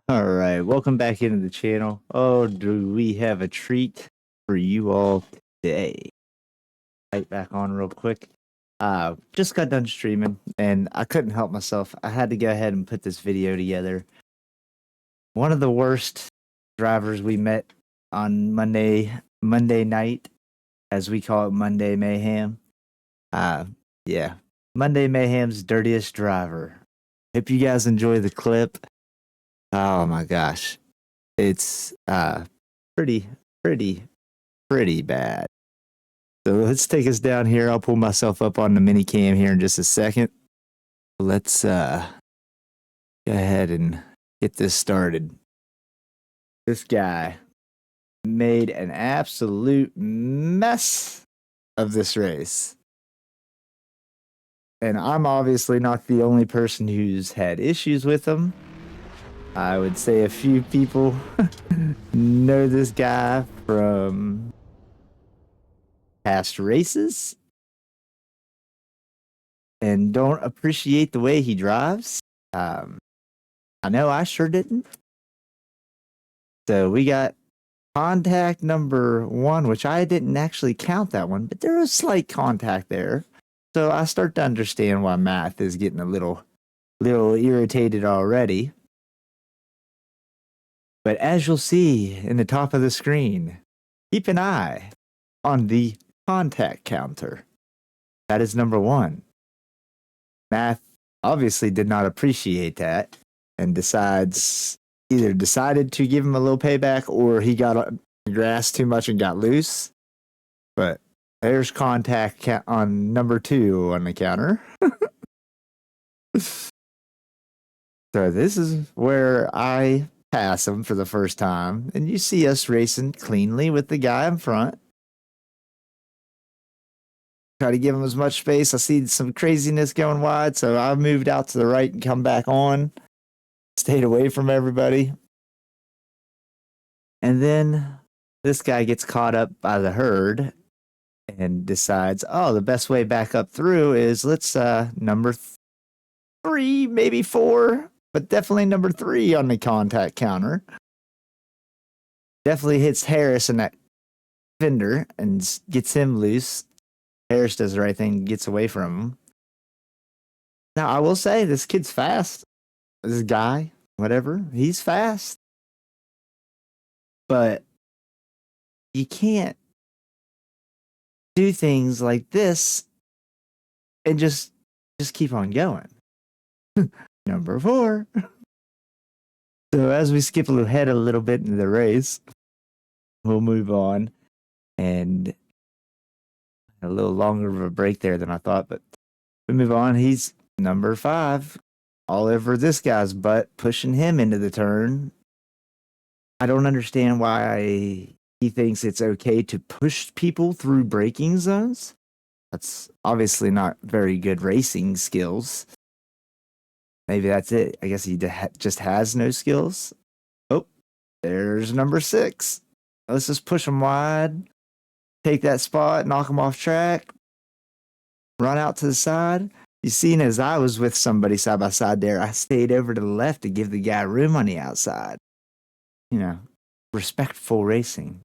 All right, welcome back into the channel. Oh, do we have a treat for you all today? Right back on real quick. Just got done streaming and I couldn't help myself. I had to go ahead and put this video together. One of the worst drivers we met on Monday night, as we call it, Monday Mayhem. Yeah, Monday Mayhem's dirtiest driver. Hope you guys enjoy the clip. Oh my gosh. It's pretty bad. So let's take us down here. I'll pull myself up on the mini cam here in just a second. Let's go ahead and get this started. This guy made an absolute mess of this race. And I'm obviously not the only person who's had issues with him. I would say a few people know this guy from past races and don't appreciate the way he drives. I know I sure didn't. So we got contact number 1, which I didn't actually count that one, but there was slight contact there. So I start to understand why math is getting a little irritated already. But as you'll see in the top of the screen, keep an eye on the contact counter. That is number 1. Math obviously did not appreciate that and either decided to give him a little payback or he got on the grass too much and got loose. But there's contact on number 2 on the counter. So this is where I pass him for the first time, and you see us racing cleanly with the guy in front. Try to give him as much space. I see some craziness going wide, so I moved out to the right and come back on. Stayed away from everybody. And then this guy gets caught up by the herd and decides, oh, the best way back up through is let's number 3, maybe 4. But definitely number 3 on the contact counter. Definitely hits Harris in that fender and gets him loose. Harris does the right thing, gets away from him. Now, I will say, this kid's fast. This guy, whatever, he's fast. But you can't do things like this and just keep on going. Number 4. So as we skip ahead a little bit into the race, we'll move on. And a little longer of a break there than I thought, but we move on. He's number 5, all over this guy's butt, pushing him into the turn. I don't understand why he thinks it's okay to push people through braking zones. That's obviously not very good racing skills. Maybe that's it. I guess he just has no skills. Oh, there's number 6. Let's just push him wide. Take that spot, knock him off track. Run out to the side. You seen as I was with somebody side by side there, I stayed over to the left to give the guy room on the outside. You know, respectful racing.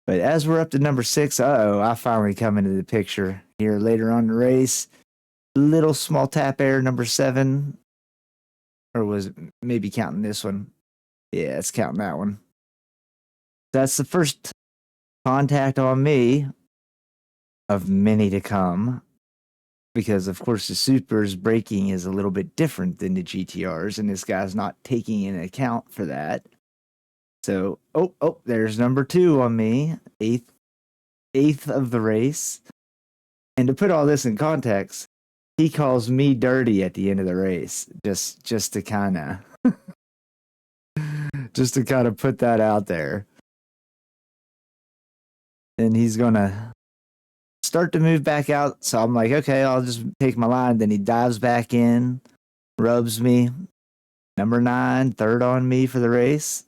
But as we're up to number 6, I finally come into the picture here later on in the race. Little small tap error, number 7. Or was maybe counting this one? Yeah, it's counting that one. That's the first contact on me of many to come. Because, of course, the Super's braking is a little bit different than the GTRs, and this guy's not taking into account for that. So, there's number 2 on me, eighth of the race. And to put all this in context, he calls me dirty at the end of the race, just to kind of put that out there. And he's gonna start to move back out, so I'm like, okay, I'll just take my line. Then he dives back in, rubs me. Number 9, 3rd on me for the race.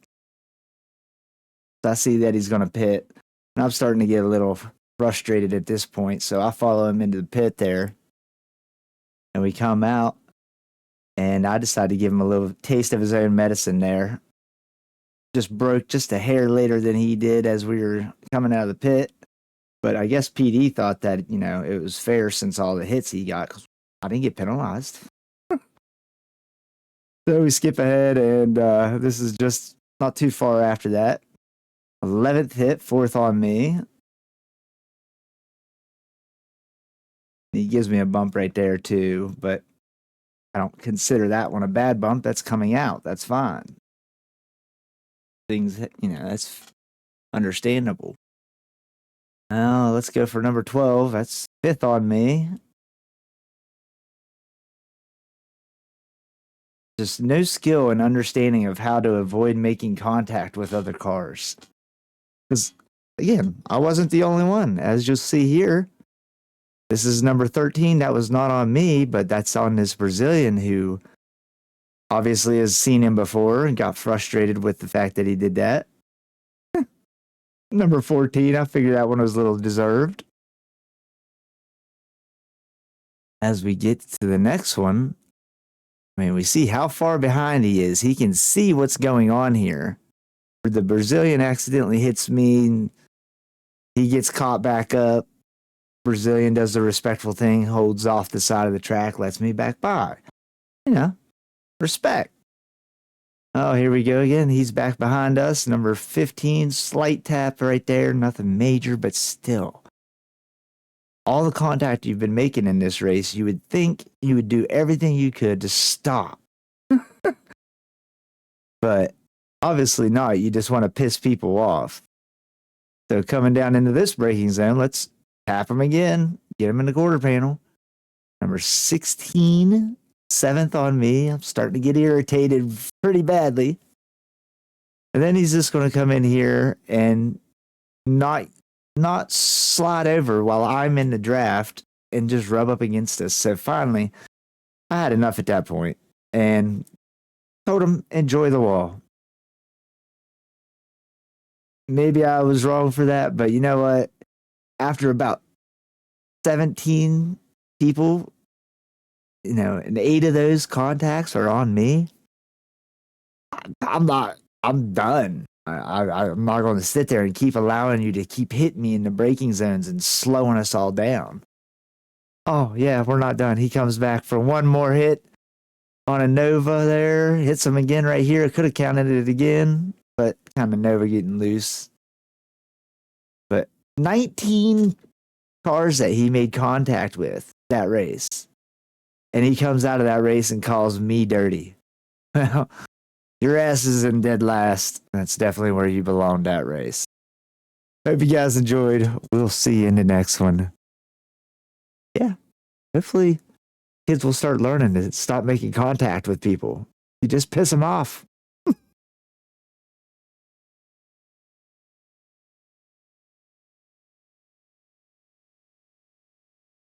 So I see that he's gonna pit, and I'm starting to get a little frustrated at this point, so I follow him into the pit there. And we come out, And I decided to give him a little taste of his own medicine there. Just broke just a hair later than he did as we were coming out of the pit. But I guess PD thought that, it was fair since all the hits he got, because I didn't get penalized. So we skip ahead, and this is just not too far after that. 11th hit, 4th on me. He gives me a bump right there, too, but I don't consider that one a bad bump. That's coming out. That's fine. Things, that's understandable. Now, let's go for number 12. That's 5th on me. Just no skill and understanding of how to avoid making contact with other cars. Because, again, I wasn't the only one. As you'll see here, this is number 13. That was not on me, but that's on this Brazilian who obviously has seen him before and got frustrated with the fact that he did that. Number 14, I figured that one was a little deserved. As we get to the next one, we see how far behind he is. He can see what's going on here. The Brazilian accidentally hits me. He gets caught back up. Brazilian does the respectful thing, holds off the side of the track, lets me back by. Respect. Oh, here we go again. He's back behind us. Number 15, slight tap right there. Nothing major, but still. All the contact you've been making in this race, you would think you would do everything you could to stop. But obviously not. You just want to piss people off. So coming down into this braking zone, let's tap him again. Get him in the quarter panel. Number 16. 7th on me. I'm starting to get irritated pretty badly. And then he's just going to come in here and not slide over while I'm in the draft and just rub up against us. So finally, I had enough at that point and told him, enjoy the wall. Maybe I was wrong for that, but you know what? After about 17 people, and 8 of those contacts are on me, I'm done. I'm not going to sit there and keep allowing you to keep hitting me in the braking zones and slowing us all down. Oh, yeah, we're not done. He comes back for one more hit on a Nova there. Hits him again right here. I could have counted it again, but kind of Nova getting loose. But 19 cars that he made contact with that race. And he comes out of that race and calls me dirty. Well, your ass is in dead last. That's definitely where you belong that race. Hope you guys enjoyed. We'll see you in the next one. Yeah, hopefully kids will start learning to stop making contact with people. You just piss them off.